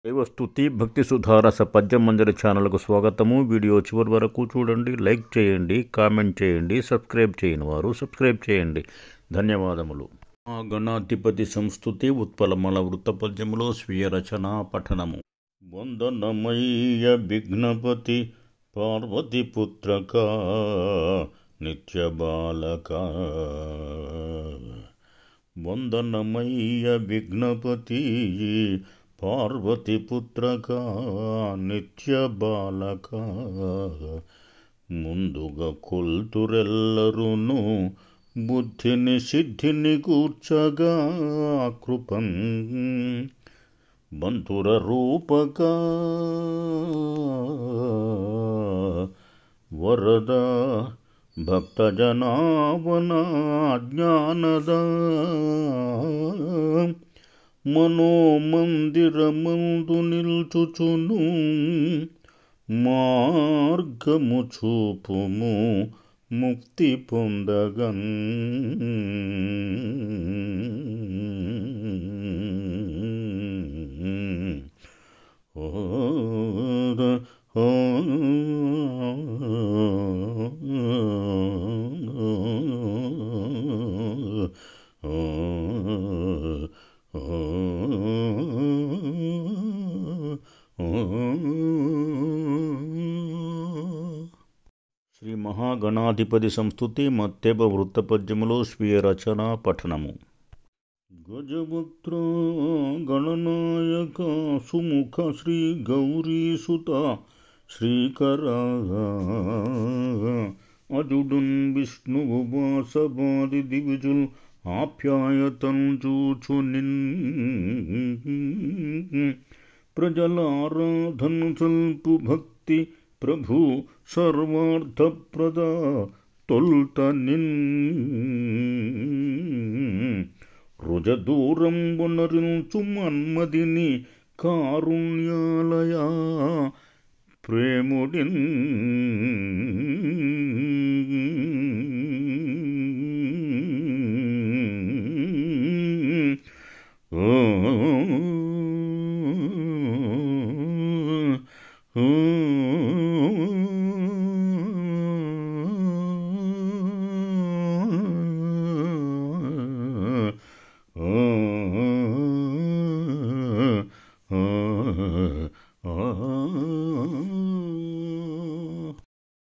దైవస్తుతి భక్తి సుధారస పద్యమంజరి ఛానల్కు స్వాగతము. వీడియో చివరి వరకు చూడండి, లైక్ చేయండి, కామెంట్ చేయండి. సబ్స్క్రైబ్ చేయని వారు సబ్స్క్రైబ్ చేయండి. ధన్యవాదములు. ఆ గణాధిపతి సంస్తుతి ఉత్పలమల వృత్తపద్యములో స్వీయ రచన పఠనము. వందనమయ్య విఘ్నపతి పార్వతి పుత్రక నిత్య బాలక. వందనమయ్య విఘ్నపతి పార్వతి పుత్రక నిత్య బాలక. ముందుగా కొల్తురెల్లరును బుద్ధిని సిద్ధిని కూర్చగా కృపం బంతుర రూపక వరద భక్తజనావన జ్ఞానద మనోమందిరమందు నిల్చుచును మార్గము చూపుము ముక్తి పొందగన్. శ్రీ మహాగణాధిపతి సంస్తుతి మత్తెబ వృత్తపద్యములో స్వీయ రచన పఠనము. గజవక్త్ర గణనాయక సుముఖ శ్రీ గౌరీసుత శ్రీకర అజుడున్ విష్ణువు వాసవాది దివిజుల్ ఆప్యాయతం చూచు నిన్ ప్రజల ఆరాధన సల్పు భక్తి ప్రభు సర్వార్థప్రద తొల్త నిన్ రుజదూరం వనరించు మన్మదిని కారుణ్యాలయ ప్రేముడిన్